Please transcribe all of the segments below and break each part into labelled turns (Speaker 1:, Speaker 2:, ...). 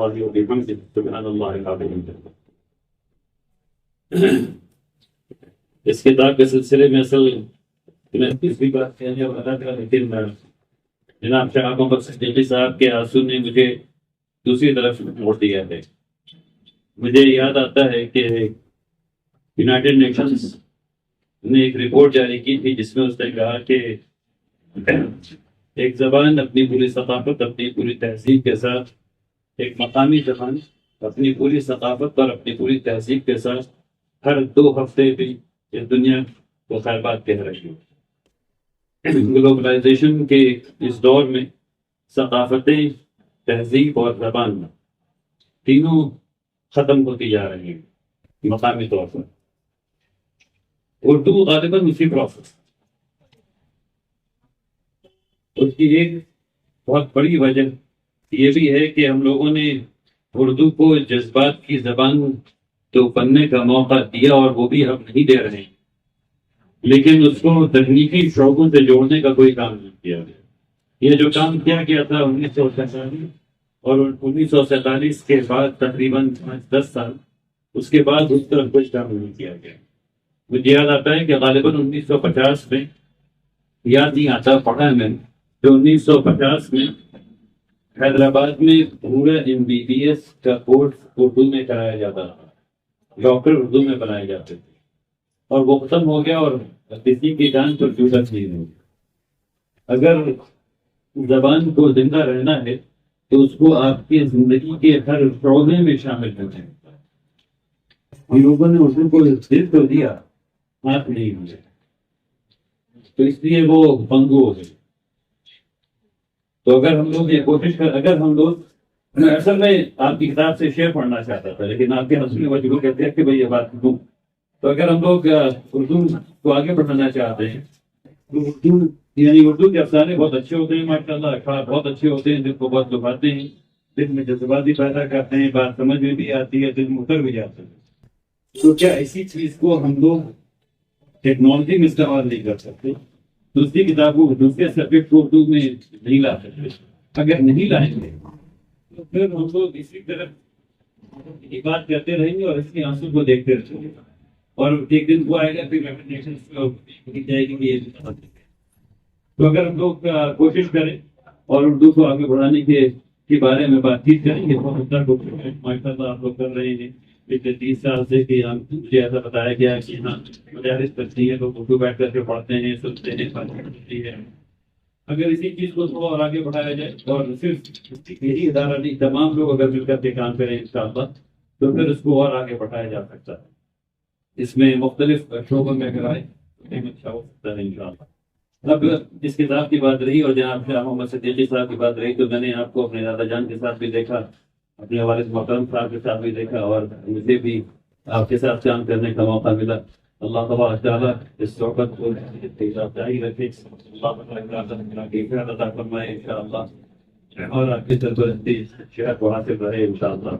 Speaker 1: الله وبحمده سبحان الله العظيم. اس کتاب کے سلسلے میں اصل میں تیسری بات کہنے والا تھا، لیکن جناب شاہ محمد صدیقی صاحب کے آنسو نے مجھے دوسری طرف موڑ دیا ہے. مجھے یاد آتا ہے کہ یونائٹڈ نیشنز نے ایک رپورٹ جاری کی تھی جس میں اس نے کہا کہ ایک زبان اپنی پوری ثقافت، اپنی پوری تہذیب کے ساتھ، ایک مقامی زبان اپنی پوری ثقافت اور اپنی پوری تہذیب کے ساتھ ہر 2 ہفتے بھی اس دنیا کو خیرباد کہہ رہی ہے. گلوبلائزیشن کے اس دور میں ثقافتیں، تہذیب اور زبان تینوں ختم ہوتی جا رہی ہیں مقامی طور پر. اردو غالباً اسی پروسیس. اس کی ایک بہت بڑی وجہ یہ بھی ہے کہ ہم لوگوں نے اردو کو جذبات کی زبان تو بننے کا موقع دیا اور وہ بھی ہم نہیں دے رہے ہیں، لیکن اس کو تکنیکی شعبوں سے جوڑنے کا کوئی کام نہیں کیا گیا. یہ جو کام کیا گیا تھا 1947 اور 1947 کے بعد تقریباً 10 سال اس کے بعد اس طرح کچھ کام نہیں کیا گیا. مجھے یاد آتا ہے کہ غالباً 1950 میں، یاد نہیں آتا پڑھا میں، جو 1950 میں حیدرآباد میں پورا MBBS کا کورس اردو میں کرایا جاتا تھا، ڈاکٹر اردو میں بنائے جاتے تھے، اور وہ ختم ہو گیا اور کسی کی جان پر ضرورت نہیں ہوگی. اگر زبان کو زندہ رہنا ہے تو اس کو آپ کی زندگی کے ہر شعبے میں شامل کرنا ہے. لوگوں نے اردو کو دل تو دیا، ہاتھ نہیں دیا، تو اس لیے وہ پنگو ہو گئے. تو اگر ہم لوگ یہ کوشش اگر ہم لوگ، اصل میں آپ کی کتاب سے شعر پڑھنا چاہتا تھا لیکن آپ کے حسن وجہ کہتے ہیں کہ بھائی یہ بات دوں. تو اگر ہم لوگ اردو کو آگے بڑھانا چاہتے ہیں تو اردو کے افسانے بہت اچھے ہوتے ہیں ماشاء اللہ، اخبار بہت اچھے ہوتے ہیں، دل کو بہت لبھاتے ہیں، دل میں جذباتی پیدا کرتے ہیں، بات سمجھ میں بھی آتی ہے، دل میں اتر بھی جاتے ہیں. تو کیا اسی چیز کو ہم لوگ ٹیکنالوجی میں استعمال نہیں کر سکتے؟ دوسری کتابوں، دوسرے سبجیکٹ کو اردو میں نہیں لا سکتے. اگر نہیں لائیں گے تو پھر ہم لوگ اسی طرح یہ بات کرتے رہیں گے اور اس کے آنسو کو دیکھتے رہیں گے، اور ایک دن وہ آئے گا پھر ریکمنڈیشن جائے گی کہ یہ. تو اگر ہم لوگ کوشش کریں اور اردو کو آگے بڑھانے کے بارے میں بات چیت کریں گے، بہت اچھا ماشاء اللہ آپ لوگ کر رہے ہیں. پچھلے 30 سال سے کہ مجھے ایسا بتایا گیا کہ ہاں مدارس کرتی ہے، لوگ اردو بیٹھ کر کے پڑھتے ہیں، سنتے ہیں، بات کرتی ہے. اگر اسی چیز کو تھوڑا اور آگے بڑھایا جائے اور صرف یہی ادارہ نہیں، تمام لوگ اگر مل کر کے کام کریں انشاءاللہ تو پھر اس کو اور آگے بڑھایا جا سکتا ہے. اس میں مختلف شعبوں میں اگر آئے تو اچھا ہو سکتا ہے انشاءاللہ. اب اس کتاب کی بات رہی اور جناب شاہ محمد صدیقی صاحب کی بات رہی تو میں نے آپ کو اپنے دادا جان کے ساتھ بھی دیکھا، اپنے والد محترم صاحب کے ساتھ بھی دیکھا، اور مجھے بھی آپ کے ساتھ کام کرنے کا موقع ملا. اللہ تبارک تعالیٰ اس صحبت کو جاری رکھے، اللہ عطا فرمائے انشاءاللہ، اور آپ کی سرپرستی شہر کو حاصل رہے انشاءاللہ.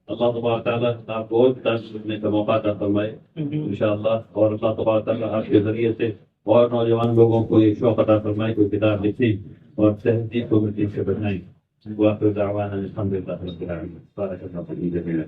Speaker 1: اللہ تبارک تعالیٰ آپ کو اور کتاب لکھنے کا موقع عطا فرمائے انشاءاللہ، اور اللہ تبارک تعالیٰ آپ کے ذریعے سے اور نوجوان لوگوں کو یہ شوق عطا فرمائے کوئی کتاب لکھیں اور تہذیب کو مٹی سے بچائیں. وآخر دعوانا الحمد لله رب العالمين. بارك الله فيك جميعا.